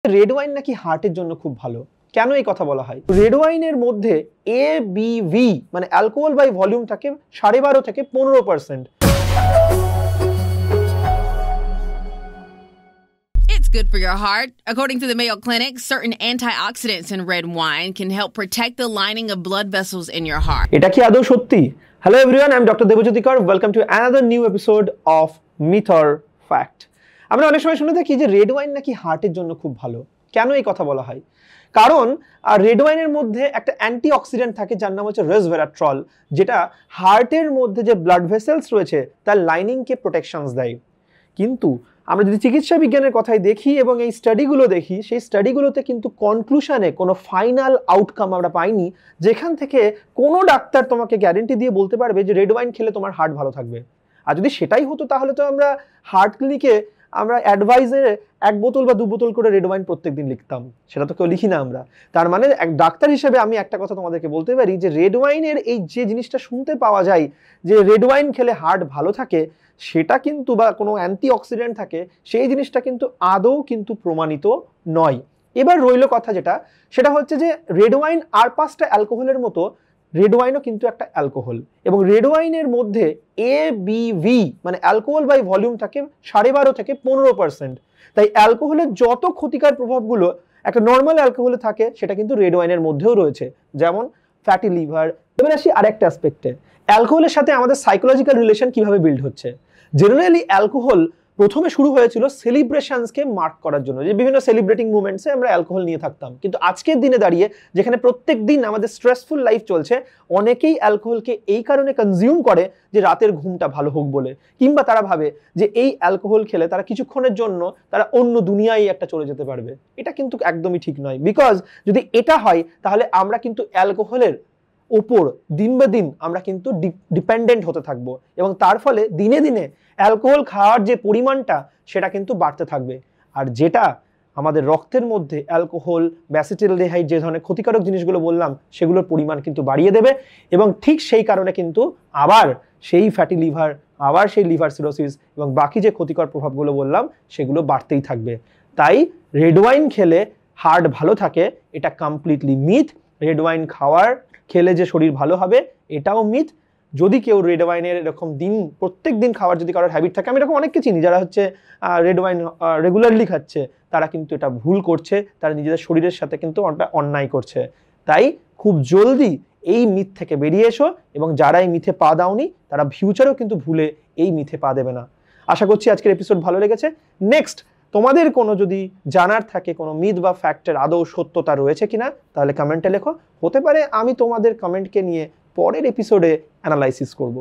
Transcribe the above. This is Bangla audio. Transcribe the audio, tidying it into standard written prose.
রেড ওয়াইন নাকি হার্টের জন্য খুব ভালো, কেন এই কথা বলা হয়? রেড ওয়াইনের মধ্যে ABV মানে অ্যালকোহল বাই ভলিউম থাকে 12.5 থেকে 15%। It's good for your heart. According to the Mayo Clinic, certain antioxidants in red wine can help protect the lining of blood vessels in your heart. এটা কি আদৌ সত্যি? Hello everyone, I'm Dr. Debojyoti Kar. Welcome to another new episode of Myth or Fact. আমরা অনেক সময় শুনে থাকি যে রেড ওয়াইন নাকি হার্টের জন্য খুব ভালো, কেন এই কথা বলা হয়? কারণ রেড ওয়াইনের মধ্যে একটা অ্যান্টিঅক্সিডেন্ট থাকে যার নাম হচ্ছে রেসভেরাট্রল, যেটা হার্টের মধ্যে যে ব্লাড ভেসেলস রয়েছে তার লাইনিংকে প্রোটেকশনস দেয়। কিন্তু আমরা যদি চিকিৎসা বিজ্ঞানের কথাই দেখি এবং এই স্টাডিগুলো দেখি, সেই স্টাডিগুলোতে কিন্তু কনক্লুশনে কোনো ফাইনাল আউটকাম আমরা পাইনি যেখান থেকে কোনো ডাক্তার তোমাকে গ্যারেন্টি দিয়ে বলতে পারবে যে রেড ওয়াইন খেলে তোমার হার্ট ভালো থাকবে। আর যদি সেটাই হতো তাহলে তো আমরা হার্ট ক্লিনিকে আমরা অ্যাডভাইজারে 1 বোতল বা 2 বোতল করে রেড ওয়াইন প্রত্যেকদিন লিখতাম, সেটা তো কেউ লিখি না আমরা। তার মানে এক ডাক্তার হিসেবে আমি একটা কথা তোমাদেরকে বলতে পারি যে রেড ওয়াইনের এই যে জিনিসটা শুনতে পাওয়া যায় যে রেড ওয়াইন খেলে হার্ট ভালো থাকে, সেটা কিন্তু বা কোনো অ্যান্টিঅক্সিডেন্ট থাকে, সেই জিনিসটা কিন্তু আদৌ কিন্তু প্রমাণিত নয়। এবার রইল কথা যেটা, সেটা হচ্ছে যে রেড ওয়াইন আর 5টা অ্যালকোহলের মতো রেড ওয়াইনও কিন্তু একটা অ্যালকোহল, এবং রেড ওয়াইনের মধ্যে ABV মানে অ্যালকোহল বাই ভলিউম থাকে 12.5 থেকে 15%। তাই অ্যালকোহলের যত ক্ষতিকর প্রভাবগুলো একটা নর্মাল অ্যালকোহলে থাকে সেটা কিন্তু রেড ওয়াইনের মধ্যেও রয়েছে, যেমন ফ্যাটি লিভার। এবার আসি আরেকটা অ্যাসপেক্টে, অ্যালকোহলের সাথে আমাদের সাইকোলজিক্যাল রিলেশন কিভাবে বিল্ড হচ্ছে। জেনারেলি অ্যালকোহল প্রথমে শুরু হয়েছিল সেলিব্রেশনসকে মার্ক করার জন্য, যে বিভিন্ন সেলিব্রেটিং মুভমেন্টসে আমরা অ্যালকোহল নিয়ে থাকতাম। কিন্তু আজকের দিনে দাঁড়িয়ে যেখানে প্রত্যেক দিন আমাদের স্ট্রেসফুল লাইফ চলছে, অনেকেই অ্যালকোহলকে এই কারণে কনজিউম করে যে রাতের ঘুমটা ভালো হোক বলে, কিংবা তারা ভাবে যে এই অ্যালকোহল খেলে তারা কিছুক্ষণের জন্য তারা অন্য দুনিয়ায় একটা চলে যেতে পারবে। এটা কিন্তু একদমই ঠিক নয়, বিকজ যদি এটা হয় তাহলে আমরা কিন্তু অ্যালকোহলের ওপর দিন বা দিন আমরা কিন্তু ডিপেন্ডেন্ট হতে থাকবো, এবং তার ফলে দিনে দিনে অ্যালকোহল খাওয়ার যে পরিমাণটা সেটা কিন্তু বাড়তে থাকবে। আর যেটা আমাদের রক্তের মধ্যে অ্যালকোহল, অ্যাসিটাইলডিহাইড, যে ধরনের ক্ষতিকারক জিনিসগুলো বললাম সেগুলোর পরিমাণ কিন্তু বাড়িয়ে দেবে, এবং ঠিক সেই কারণে কিন্তু আবার সেই ফ্যাটি লিভার, আবার সেই লিভার সিরোসিস এবং বাকি যে ক্ষতিকর প্রভাবগুলো বললাম সেগুলো বাড়তেই থাকবে। তাই রেড ওয়াইন খেলে হার্ট ভালো থাকে এটা কমপ্লিটলি মিথ। রেড ওয়াইন খেলে যে শরীর ভালো হবে এটাও মিথ। যদি কেউ রেড ওয়াইনের এরকম প্রত্যেক দিন খাওয়ার যদি কারোর হ্যাবিট থাকে, আমি এরকম অনেককে চিনি যারা হচ্ছে রেড ওয়াইন রেগুলারলি খাচ্ছে, তারা কিন্তু এটা ভুল করছে, তারা নিজেদের শরীরের সাথে কিন্তু অন্যায় করছে। তাই খুব জলদি এই মিথ থেকে বেরিয়ে এসো, এবং যারা এই মিথে পা দাওনি তারা ফিউচারেও কিন্তু ভুলে এই মিথে পা দেবে না। আশা করছি আজকের এপিসোড ভালো লেগেছে। নেক্সট তোমাদের কোনো যদি জানার থাকে কোনো মিথ বা ফ্যাক্টের আদৌ সত্যতা রয়েছে কিনা, তাহলে কমেন্টে লেখো। হতে পারে আমি তোমাদের কমেন্টকে নিয়ে পরের এপিসোডে অ্যানালাইসিস করব।